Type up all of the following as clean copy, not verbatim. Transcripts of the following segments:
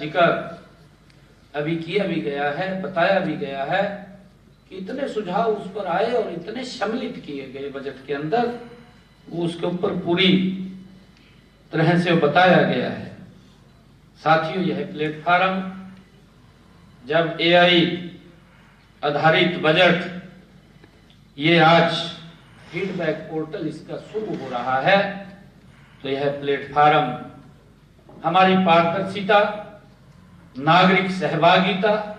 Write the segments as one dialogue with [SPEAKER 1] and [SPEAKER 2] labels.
[SPEAKER 1] जिक्र अभी किया भी गया है, बताया भी गया है कि इतने सुझाव उस पर आए और इतने सम्मिलित किए गए बजट के अंदर, वो उसके ऊपर पूरी तरह से बताया गया है। साथियों, यह प्लेटफॉर्म जब एआई आधारित बजट ये आज फीडबैक पोर्टल इसका शुरू हो रहा है, तो यह प्लेटफॉर्म हमारी पारदर्शिता, नागरिक सहभागिता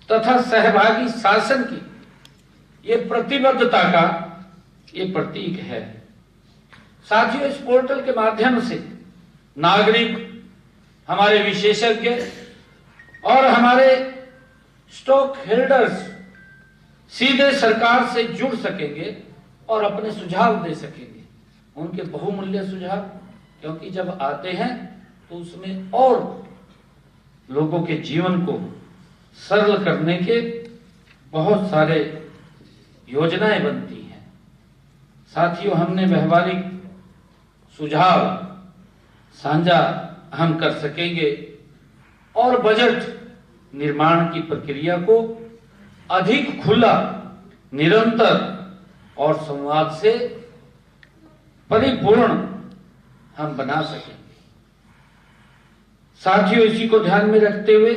[SPEAKER 1] तथा सहभागी शासन की ये प्रतिबद्धता का ये प्रतीक है। साथियों, इस पोर्टल के माध्यम से नागरिक, हमारे विशेषज्ञ और हमारे स्टॉक होल्डर्स सीधे सरकार से जुड़ सकेंगे और अपने सुझाव दे सकेंगे, उनके बहुमूल्य सुझाव, क्योंकि जब आते हैं तो उसमें और लोगों के जीवन को सरल करने के बहुत सारे योजनाएं बनती हैं। साथियों, हमने व्यवहारिक सुझाव साझा हम कर सकेंगे और बजट निर्माण की प्रक्रिया को अधिक खुला, निरंतर और संवाद से परिपूर्ण हम बना सकेंगे। साथियों, इसी को ध्यान में रखते हुए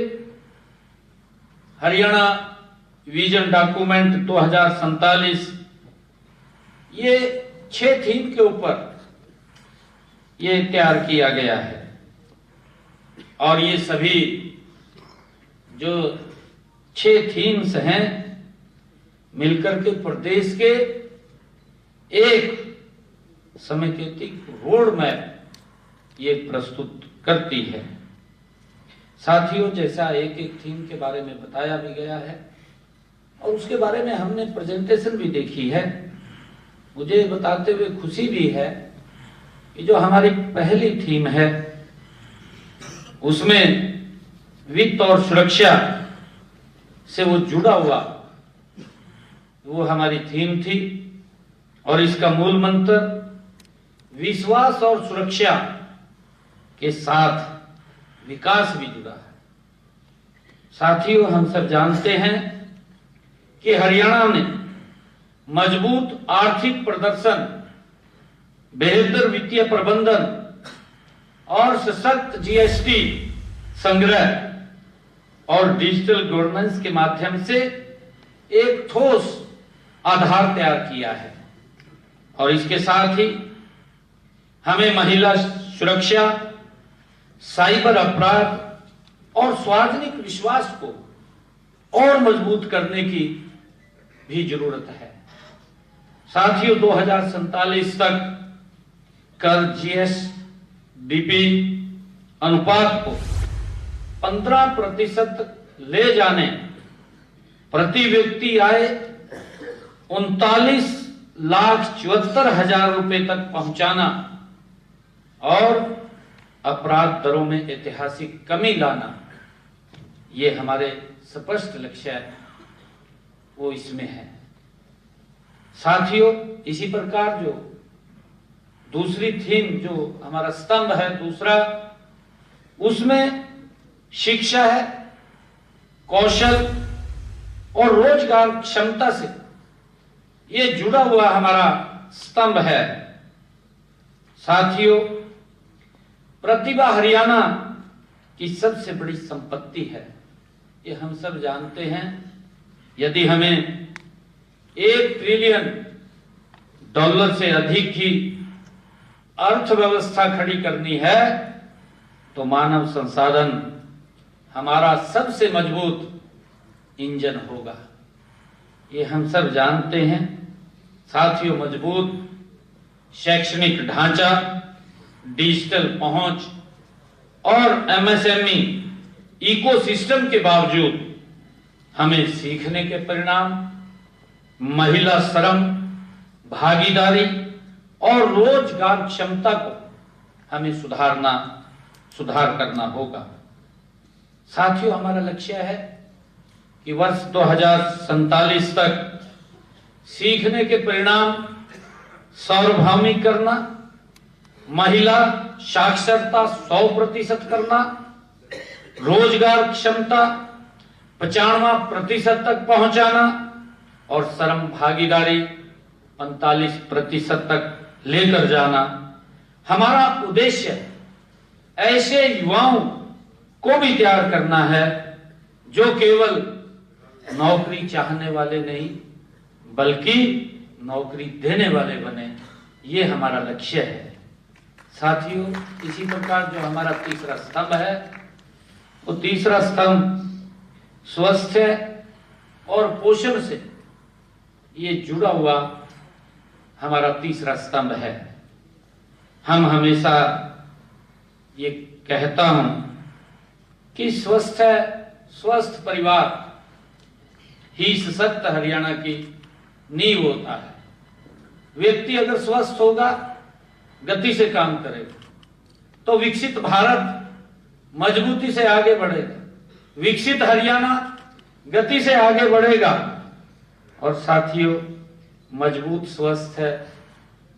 [SPEAKER 1] हरियाणा विजन डॉक्यूमेंट 2047 ये 6 थीम के ऊपर ये तैयार किया गया है और ये सभी जो 6 थीम्स हैं मिलकर के प्रदेश के एक समेकित रोड मैप ये प्रस्तुत करती है। साथियों, जैसा एक एक थीम के बारे में बताया भी गया है और उसके बारे में हमने प्रेजेंटेशन भी देखी है, मुझे बताते हुए खुशी भी है कि जो हमारी पहली थीम है उसमें वित्त और सुरक्षा से वो जुड़ा हुआ वो हमारी थीम थी और इसका मूल मंत्र विश्वास और सुरक्षा के साथ विकास भी जुड़ा है। साथियों, हम सब जानते हैं कि हरियाणा ने मजबूत आर्थिक प्रदर्शन, बेहतर वित्तीय प्रबंधन और सशक्त जीएसटी संग्रह और डिजिटल गवर्नेंस के माध्यम से एक ठोस आधार तैयार किया है और इसके साथ ही हमें महिला सुरक्षा, साइबर अपराध और सार्वजनिक विश्वास को और मजबूत करने की भी जरूरत है। साथियों, 2047 तक कर जीएसडीपी अनुपात को 15% ले जाने, प्रति व्यक्ति आय 39,74,000 रुपए तक पहुंचाना और अपराध दरों में ऐतिहासिक कमी लाना, ये हमारे स्पष्ट लक्ष्य वो इसमें है। साथियों, इसी प्रकार जो दूसरी थीम जो हमारा स्तंभ है दूसरा, उसमें शिक्षा है, कौशल और रोजगार क्षमता से ये जुड़ा हुआ हमारा स्तंभ है। साथियों, प्रतिभा हरियाणा की सबसे बड़ी संपत्ति है, ये हम सब जानते हैं। यदि हमें $1 ट्रिलियन से अधिक की अर्थव्यवस्था खड़ी करनी है तो मानव संसाधन हमारा सबसे मजबूत इंजन होगा, ये हम सब जानते हैं। साथियों, मजबूत शैक्षणिक ढांचा, डिजिटल पहुंच और एमएसएमई इकोसिस्टम के बावजूद हमें सीखने के परिणाम, महिला श्रम, भागीदारी और रोजगार क्षमता को हमें सुधार करना होगा। साथियों, हमारा लक्ष्य है कि वर्ष 2047 तक सीखने के परिणाम सार्वभौमिक करना, महिला साक्षरता 100% करना रोजगार क्षमता 95% तक पहुंचाना और श्रम भागीदारी 45% तक लेकर जाना हमारा उद्देश्य। ऐसे युवाओं को भी तैयार करना है जो केवल नौकरी चाहने वाले नहीं बल्कि नौकरी देने वाले बने, ये हमारा लक्ष्य है। साथियों, इसी प्रकार जो हमारा तीसरा स्तंभ है, वो तीसरा स्तंभ स्वास्थ्य और पोषण से ये जुड़ा हुआ हमारा तीसरा स्तंभ है। हम हमेशा ये कहता हूं कि स्वस्थ परिवार ही सशक्त हरियाणा की नींव होता है। व्यक्ति अगर स्वस्थ होगा, गति से काम करेगा, तो विकसित भारत मजबूती से आगे बढ़ेगा, विकसित हरियाणा गति से आगे बढ़ेगा। और साथियों, मजबूत स्वस्थ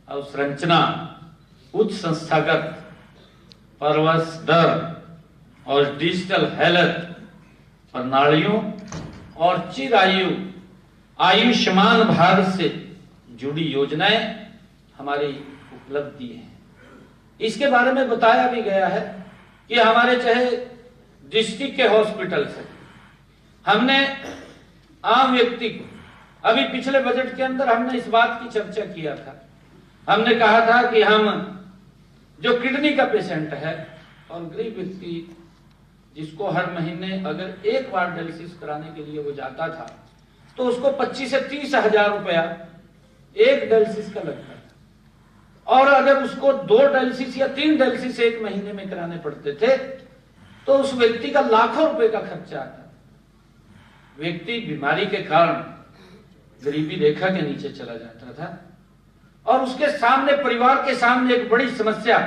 [SPEAKER 1] अवसंरचना, उच्च संस्थागत परवश दर और डिजिटल हेल्थ प्रणालियों और चिरायु आयुष्मान भारत से जुड़ी योजनाएं हमारी उपलब्धि है। इसके बारे में बताया भी गया है कि हमारे चाहे डिस्ट्रिक्ट के हॉस्पिटल से हमने आम व्यक्ति को, अभी पिछले बजट के अंदर हमने इस बात की चर्चा किया था। हमने कहा था कि हम जो किडनी का पेशेंट है और गरीब व्यक्ति जिसको हर महीने अगर एक बार डायलिसिस कराने के लिए वो जाता था तो उसको 25 से 30 हजार रुपया एक डायलिसिस का लगता था, और अगर उसको 2 डायलिसिस या 3 डायलिसिस एक महीने में कराने पड़ते थे तो उस व्यक्ति का लाखों रुपए का खर्चा आता। व्यक्ति बीमारी के कारण गरीबी रेखा के नीचे चला जाता था और उसके सामने, परिवार के सामने एक बड़ी समस्या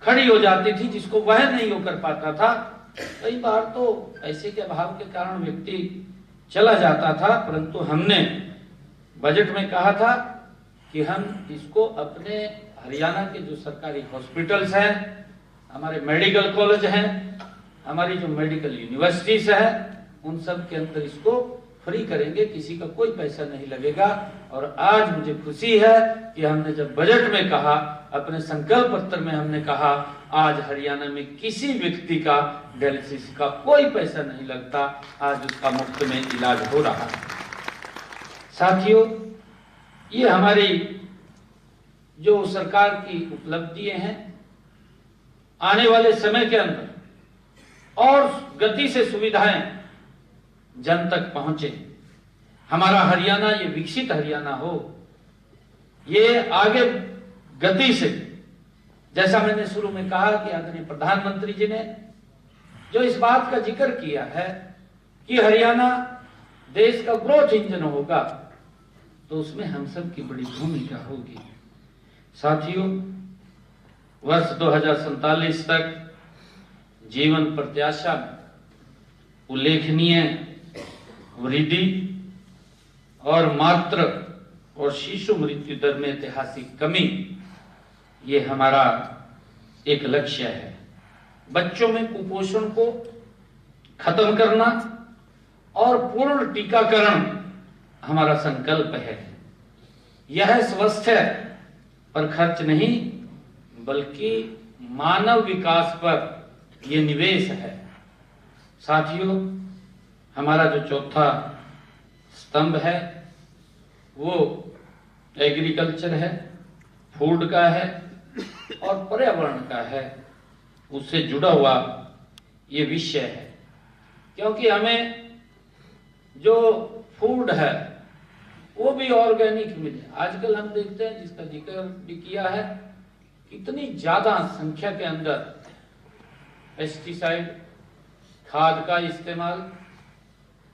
[SPEAKER 1] खड़ी हो जाती थी जिसको वह नहीं होकर पाता था। कई बार तो पैसे के अभाव के कारण व्यक्ति चला जाता था, परंतु हमने बजट में कहा था कि हम इसको अपने हरियाणा के जो सरकारी हॉस्पिटल्स हैं, हमारे मेडिकल कॉलेज हैं, हमारी जो मेडिकल यूनिवर्सिटीज हैं, उन सब के अंदर इसको फ्री करेंगे, किसी का कोई पैसा नहीं लगेगा। और आज मुझे खुशी है कि हमने जब बजट में कहा, अपने संकल्प पत्र में हमने कहा, आज हरियाणा में किसी व्यक्ति का डायलिसिस का कोई पैसा नहीं लगता, आज उसका मुफ्त में इलाज हो रहा है। साथियों, ये हमारी जो सरकार की उपलब्धियां हैं, आने वाले समय के अंदर और गति से सुविधाएं जन तक पहुंचे, हमारा हरियाणा ये विकसित हरियाणा हो, ये आगे गति से, जैसा मैंने शुरू में कहा कि आदरणीय प्रधानमंत्री जी ने जो इस बात का जिक्र किया है कि हरियाणा देश का ग्रोथ इंजन होगा, तो उसमें हम सब की बड़ी भूमिका होगी। साथियों, वर्ष 2047 तक जीवन प्रत्याशा में उल्लेखनीय वृद्धि और मातृ और शिशु मृत्यु दर में ऐतिहासिक कमी, ये हमारा एक लक्ष्य है। बच्चों में कुपोषण को खत्म करना और पूर्ण टीकाकरण हमारा संकल्प है। यह स्वास्थ्य पर खर्च नहीं बल्कि मानव विकास पर यह निवेश है। साथियों, हमारा जो चौथा स्तंभ है वो एग्रीकल्चर है, फूड का है और पर्यावरण का है, उससे जुड़ा हुआ ये विषय है। क्योंकि हमें जो फूड है वो भी ऑर्गेनिक मिले। आजकल हम देखते हैं, जिसका जिक्र भी किया है, कितनी ज्यादा संख्या के अंदर पेस्टिसाइड, खाद का इस्तेमाल,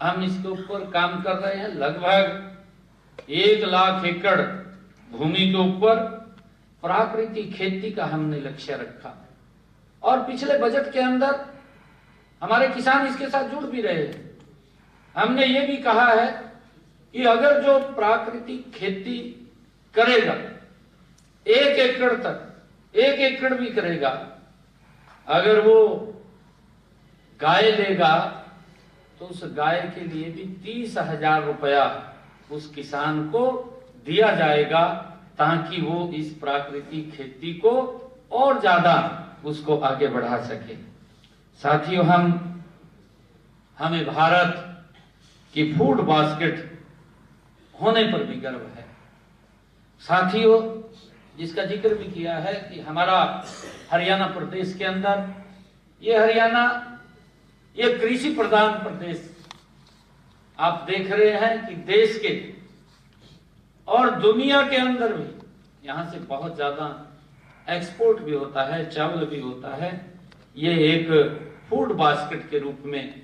[SPEAKER 1] हम इसके ऊपर काम कर रहे हैं। लगभग 1 लाख एकड़ भूमि के ऊपर प्राकृतिक खेती का हमने लक्ष्य रखा और पिछले बजट के अंदर हमारे किसान इसके साथ जुड़ भी रहे हैं। हमने ये भी कहा है कि अगर जो प्राकृतिक खेती करेगा 1 एकड़ तक, 1 एकड़ भी करेगा, अगर वो गाय लेगा तो उस गाय के लिए भी 30,000 रुपया उस किसान को दिया जाएगा, ताकि वो इस प्राकृतिक खेती को और ज्यादा उसको आगे बढ़ा सके। साथियों, हमें भारत की फूड बास्केट होने पर भी गर्व है। साथियों, जिसका जिक्र भी किया है कि हमारा हरियाणा प्रदेश के अंदर, ये हरियाणा ये कृषि प्रधान प्रदेश, आप देख रहे हैं कि देश के और दुनिया के अंदर भी यहाँ से बहुत ज्यादा एक्सपोर्ट भी होता है, चावल भी होता है। ये एक फूड बास्केट के रूप में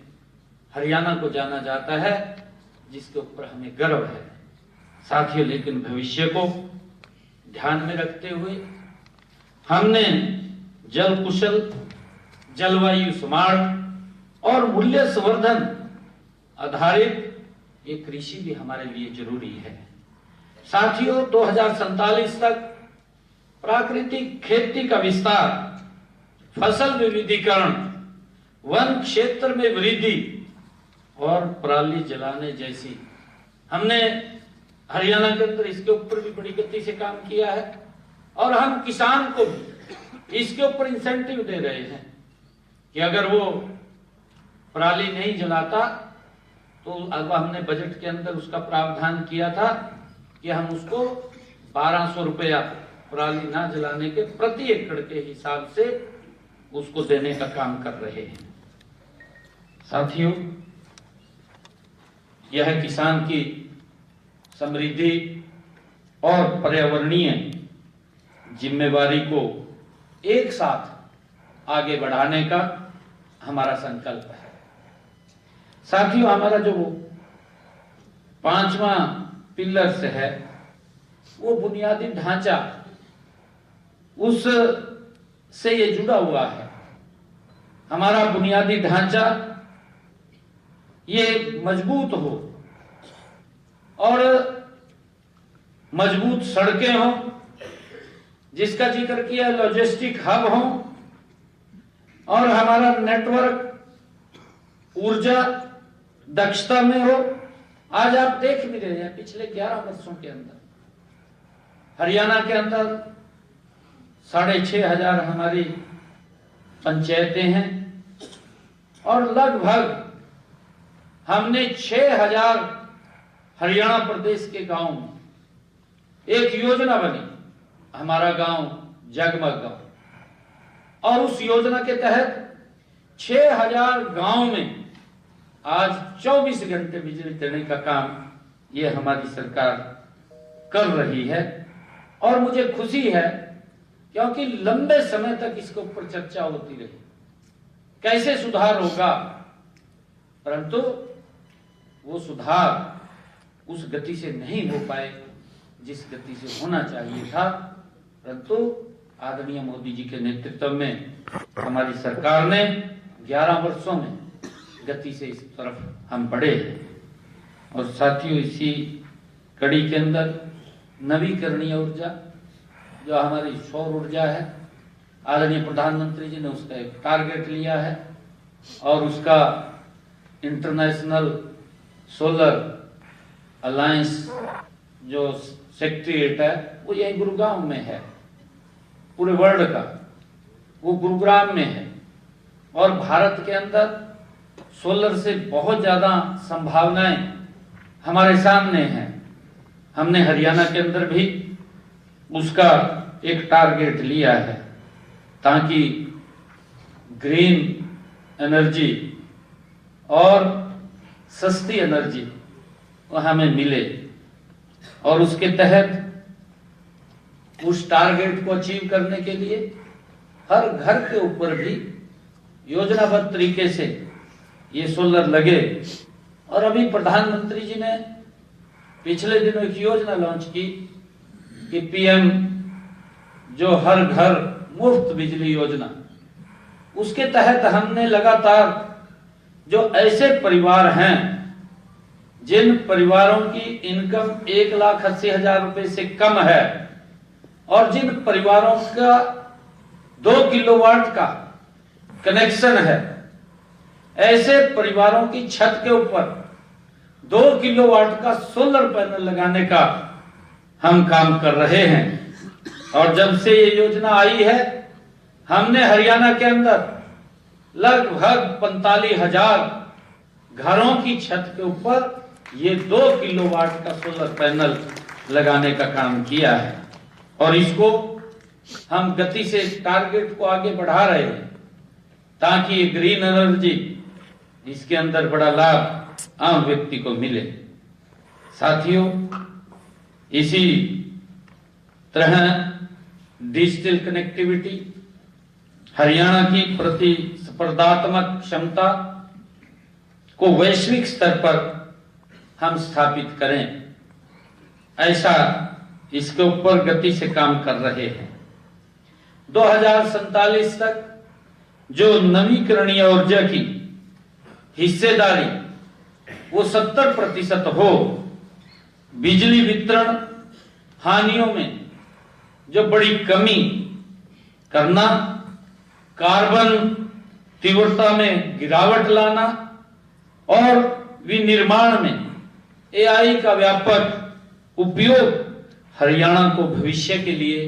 [SPEAKER 1] हरियाणा को जाना जाता है, जिसके ऊपर हमें गर्व है। साथियों, लेकिन भविष्य को ध्यान में रखते हुए हमने जल कुशल, जलवायु स्मार्ट और मूल्य संवर्धन आधारित ये कृषि भी हमारे लिए जरूरी है। साथियों, 2047 तक प्राकृतिक खेती का विस्तार, फसल विविधीकरण, वन क्षेत्र में वृद्धि और पराली जलाने जैसी, हमने हरियाणा के अंदर इसके ऊपर भी बड़ी गति से काम किया है। और हम किसान को भी इसके ऊपर इंसेंटिव दे रहे हैं कि अगर वो पराली नहीं जलाता तो अब हमने बजट के अंदर उसका प्रावधान किया था कि हम उसको 1200 रुपया पराली ना जलाने के प्रति एकड़ के हिसाब से उसको देने का काम कर रहे हैं। साथियों, यह किसान की समृद्धि और पर्यावरणीय जिम्मेवारी को एक साथ आगे बढ़ाने का हमारा संकल्प है। साथियों, हमारा जो 5वां पिलर से है वो बुनियादी ढांचा, उस से ये जुड़ा हुआ है। हमारा बुनियादी ढांचा ये मजबूत हो और मजबूत सड़कें हो, जिसका जिक्र किया, लॉजिस्टिक हब हो, और हमारा नेटवर्क ऊर्जा दक्षता में हो। आज आप देख भी रहे हैं पिछले 11 वर्षों के अंदर हरियाणा के अंदर 6,500 हमारी पंचायतें हैं और लगभग हमने 6,000 हरियाणा प्रदेश के गांव में एक योजना बनी, हमारा गांव जगमग गांव, और उस योजना के तहत 6,000 गांव में आज 24 घंटे बिजली देने का काम ये हमारी सरकार कर रही है। और मुझे खुशी है क्योंकि लंबे समय तक इसके ऊपर चर्चा होती रही, कैसे सुधार होगा, परंतु वो सुधार उस गति से नहीं हो पाए जिस गति से होना चाहिए था। परंतु आदरणीय मोदी जी के नेतृत्व में हमारी सरकार ने 11 वर्षों में गति से इस तरफ हम बढ़े हैं। और साथियों, इसी कड़ी के अंदर नवीकरणीय ऊर्जा, जो हमारी सौर ऊर्जा है, आदरणीय प्रधानमंत्री जी ने उसका एक टारगेट लिया है और उसका इंटरनेशनल सोलर अलायंस जो सेक्रेटरीट है वो यही गुरुग्राम में है, पूरे वर्ल्ड का वो गुरुग्राम में है। और भारत के अंदर सोलर से बहुत ज्यादा संभावनाएं हमारे सामने हैं। हमने हरियाणा के अंदर भी उसका एक टारगेट लिया है ताकि ग्रीन एनर्जी और सस्ती एनर्जी हमें मिले, और उसके तहत उस टारगेट को अचीव करने के लिए हर घर के ऊपर भी योजनाबद्ध तरीके से ये सोलर लगे। और अभी प्रधानमंत्री जी ने पिछले दिनों एक योजना लॉन्च की कि पीएम जो हर घर मुफ्त बिजली योजना, उसके तहत हमने लगातार जो ऐसे परिवार हैं जिन परिवारों की इनकम 1,80,000 रुपए से कम है और जिन परिवारों का 2 किलोवाट का कनेक्शन है, ऐसे परिवारों की छत के ऊपर 2 किलोवाट का सोलर पैनल लगाने का हम काम कर रहे हैं। और जब से ये योजना आई है, हमने हरियाणा के अंदर लगभग 45,000 घरों की छत के ऊपर ये 2 किलोवाट का सोलर पैनल लगाने का काम किया है। और इसको हम गति से टारगेट को आगे बढ़ा रहे हैं ताकि ये ग्रीन एनर्जी इसके अंदर बड़ा लाभ आम व्यक्ति को मिले। साथियों, इसी तरह डिजिटल कनेक्टिविटी, हरियाणा की प्रतिस्पर्धात्मक क्षमता को वैश्विक स्तर पर हम स्थापित करें, ऐसा इसके ऊपर गति से काम कर रहे हैं। 2047 तक जो नवीकरणीय ऊर्जा की हिस्सेदारी वो 70% हो, बिजली वितरण हानियों में जो बड़ी कमी करना, कार्बन तीव्रता में गिरावट लाना और विनिर्माण में एआई का व्यापक उपयोग हरियाणा को भविष्य के लिए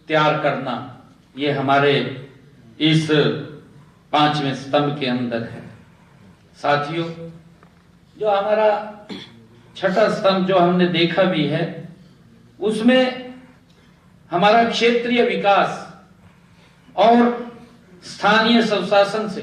[SPEAKER 1] तैयार करना, ये हमारे इस 5वें स्तंभ के अंदर है। साथियों, जो हमारा छठा स्तंभ जो हमने देखा भी है, उसमें हमारा क्षेत्रीय विकास और स्थानीय स्वशासन से